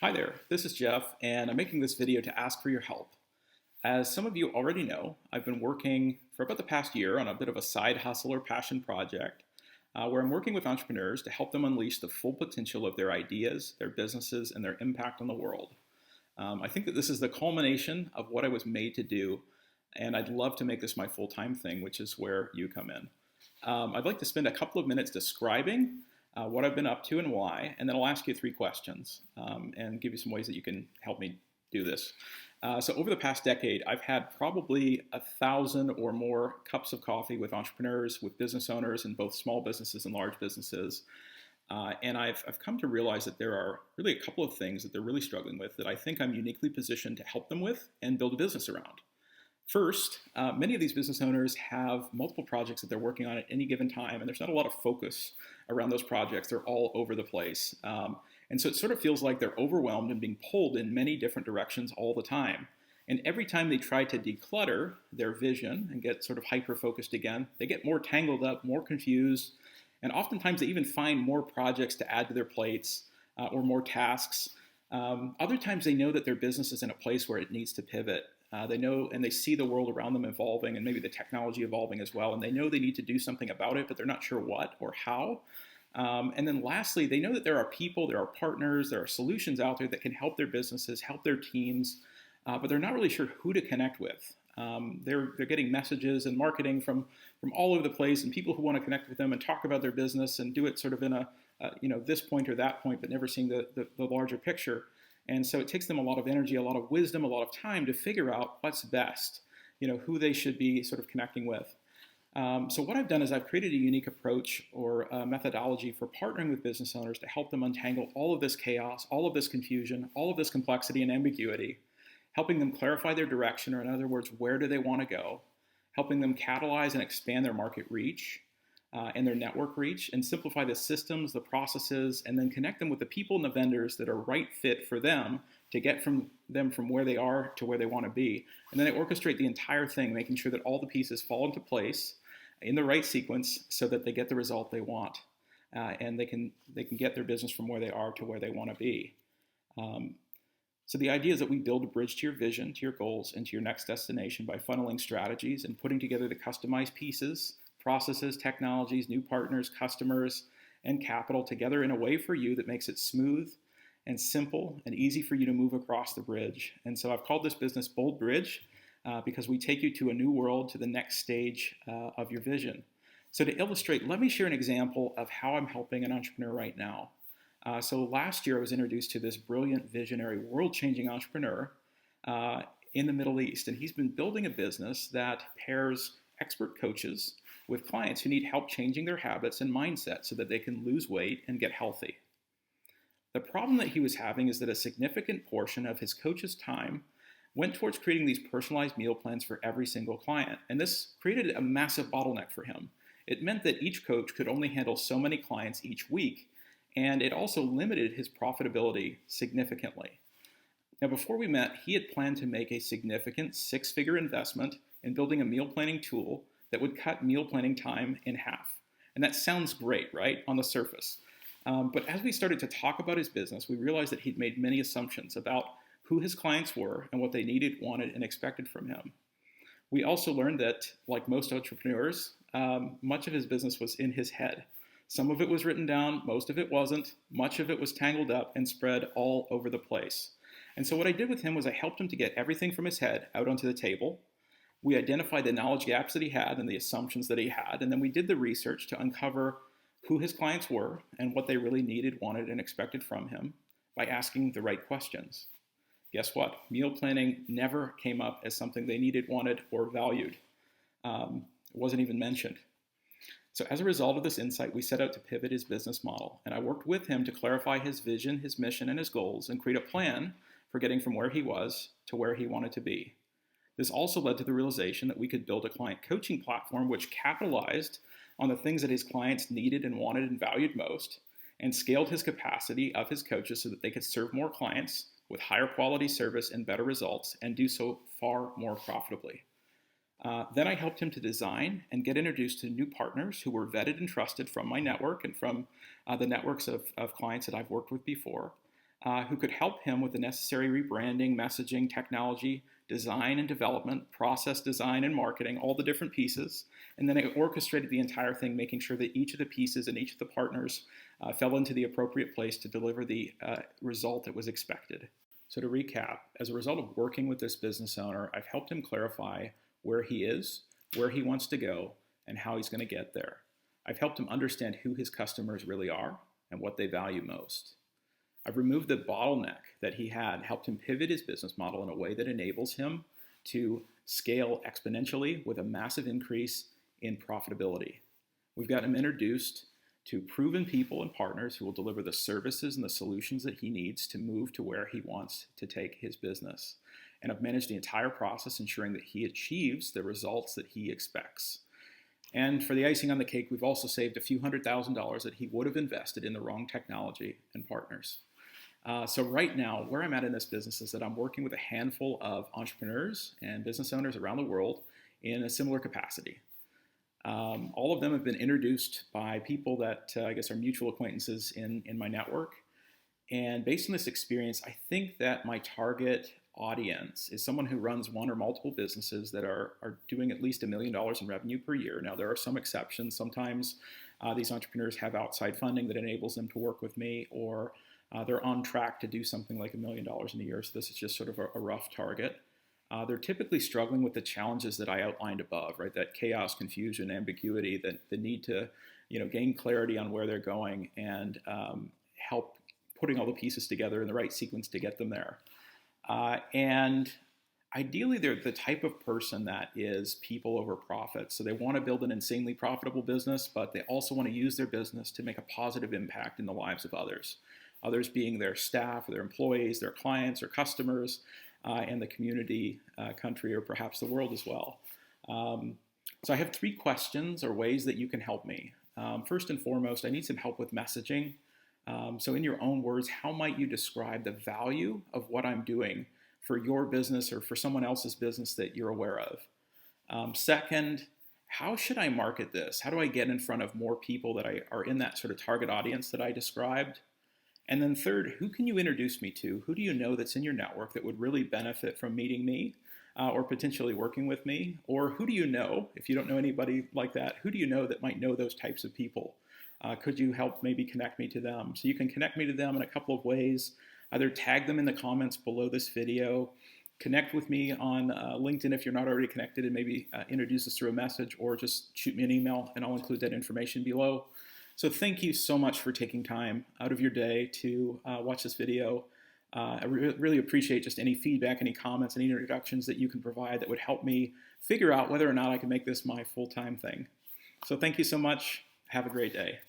Hi there, this is Jeff, and I'm making this video to ask for your help. As some of you already know, I've been working for about the past year on a bit of a side hustle or passion project where I'm working with entrepreneurs to help them unleash the full potential of their ideas, their businesses, and their impact on the world. I think that this is the culmination of what I was made to do, and I'd love to make this my full-time thing, which is where you come in. I'd like to spend a couple of minutes describing what I've been up to and why, and then I'll ask you three questions and give you some ways that you can help me do this. So over the past decade, I've had probably 1,000 or more cups of coffee with entrepreneurs, with business owners in both small businesses and large businesses. And I've come to realize that there are really a couple of things that they're really struggling with that I think I'm uniquely positioned to help them with and build a business around. First, many of these business owners have multiple projects that they're working on at any given time, and there's not a lot of focus around those projects. They're all over the place. And so it sort of feels like they're overwhelmed and being pulled in many different directions all the time. And every time they try to declutter their vision and get sort of hyper-focused again, they get more tangled up, more confused, and oftentimes they even find more projects to add to their plates or more tasks. Other times they know that their business is in a place where it needs to pivot. They know and they see the world around them evolving and maybe the technology evolving as well. And they know they need to do something about it, but they're not sure what or how. And then lastly, they know that there are people, there are partners, there are solutions out there that can help their businesses, help their teams, but they're not really sure who to connect with. They're getting messages and marketing from all over the place and people who want to connect with them and talk about their business and do it sort of in a this point or that point, but never seeing the larger picture. And so it takes them a lot of energy, a lot of wisdom, a lot of time to figure out what's best, who they should be sort of connecting with. So what I've done is I've created a unique approach or a methodology for partnering with business owners to help them untangle all of this chaos, all of this confusion, all of this complexity and ambiguity, helping them clarify their direction, or in other words, where do they want to go, helping them catalyze and expand their market reach, and their network reach, and simplify the systems, the processes, and then connect them with the people and the vendors that are right fit for them to get from where they are to where they want to be. And then they orchestrate the entire thing, making sure that all the pieces fall into place in the right sequence so that they get the result they want. And they can get their business from where they are to where they want to be. So the idea is that we build a bridge to your vision, to your goals, and to your next destination by funneling strategies and putting together the customized pieces, processes, technologies, new partners, customers, and capital together in a way for you that makes it smooth and simple and easy for you to move across the bridge. And so I've called this business Bold Bridge because we take you to a new world, to the next stage of your vision. So to illustrate, let me share an example of how I'm helping an entrepreneur right now. So last year I was introduced to this brilliant, visionary, world-changing entrepreneur in the Middle East. And he's been building a business that pairs expert coaches with clients who need help changing their habits and mindset so that they can lose weight and get healthy. The problem that he was having is that a significant portion of his coach's time went towards creating these personalized meal plans for every single client. And this created a massive bottleneck for him. It meant that each coach could only handle so many clients each week, and it also limited his profitability significantly. Now, before we met, he had planned to make a significant six-figure investment in building a meal planning tool that would cut meal planning time in half. And that sounds great, right, on the surface. But as we started to talk about his business, we realized that he'd made many assumptions about who his clients were and what they needed, wanted, and expected from him. We also learned that, like most entrepreneurs, much of his business was in his head. Some of it was written down, most of it wasn't, much of it was tangled up and spread all over the place. And so what I did with him was I helped him to get everything from his head out onto the table. We identified the knowledge gaps that he had and the assumptions that he had, and then we did the research to uncover who his clients were and what they really needed, wanted, and expected from him by asking the right questions. Guess what? Meal planning never came up as something they needed, wanted, or valued. It wasn't even mentioned. So as a result of this insight, we set out to pivot his business model, and I worked with him to clarify his vision, his mission, and his goals, and create a plan for getting from where he was to where he wanted to be. This also led to the realization that we could build a client coaching platform which capitalized on the things that his clients needed and wanted and valued most, and scaled his capacity of his coaches so that they could serve more clients with higher quality service and better results, and do so far more profitably. Then I helped him to design and get introduced to new partners who were vetted and trusted from my network and from the networks of clients that I've worked with before. who could help him with the necessary rebranding, messaging, technology, design and development, process design and marketing, all the different pieces. And then it orchestrated the entire thing, making sure that each of the pieces and each of the partners fell into the appropriate place to deliver the result that was expected. So to recap, as a result of working with this business owner, I've helped him clarify where he is, where he wants to go, and how he's going to get there. I've helped him understand who his customers really are and what they value most. I've removed the bottleneck that he had, helped him pivot his business model in a way that enables him to scale exponentially with a massive increase in profitability. We've got him introduced to proven people and partners who will deliver the services and the solutions that he needs to move to where he wants to take his business. And I've managed the entire process, ensuring that he achieves the results that he expects. And for the icing on the cake, we've also saved a few $100,000 that he would have invested in the wrong technology and partners. So right now, where I'm at in this business is that I'm working with a handful of entrepreneurs and business owners around the world in a similar capacity. All of them have been introduced by people that I guess are mutual acquaintances in my network. And based on this experience, I think that my target audience is someone who runs one or multiple businesses that are doing at least $1 million in revenue per year. Now, there are some exceptions. Sometimes these entrepreneurs have outside funding that enables them to work with me, or they're on track to do something like $1 million in a year. So this is just sort of a rough target. They're typically struggling with the challenges that I outlined above, right? That chaos, confusion, ambiguity, the need to, gain clarity on where they're going and help putting all the pieces together in the right sequence to get them there. And ideally, they're the type of person that is people over profit. So they want to build an insanely profitable business, but they also want to use their business to make a positive impact in the lives of others. Others being their staff, their employees, their clients or customers, and the community, country, or perhaps the world as well. So I have 3 questions or ways that you can help me. First and foremost, I need some help with messaging. So in your own words, how might you describe the value of what I'm doing for your business or for someone else's business that you're aware of? Second, how should I market this? How do I get in front of more people that are in that sort of target audience that I described? And then third, who can you introduce me to? Who do you know that's in your network that would really benefit from meeting me or potentially working with me? Or who do you know, if you don't know anybody like that, who do you know that might know those types of people? Could you help maybe connect me to them? So you can connect me to them in a couple of ways. Either tag them in the comments below this video, connect with me on LinkedIn if you're not already connected, and maybe introduce us through a message, or just shoot me an email and I'll include that information below. So thank you so much for taking time out of your day to watch this video. I really appreciate just any feedback, any comments, any introductions that you can provide that would help me figure out whether or not I can make this my full-time thing. So thank you so much. Have a great day.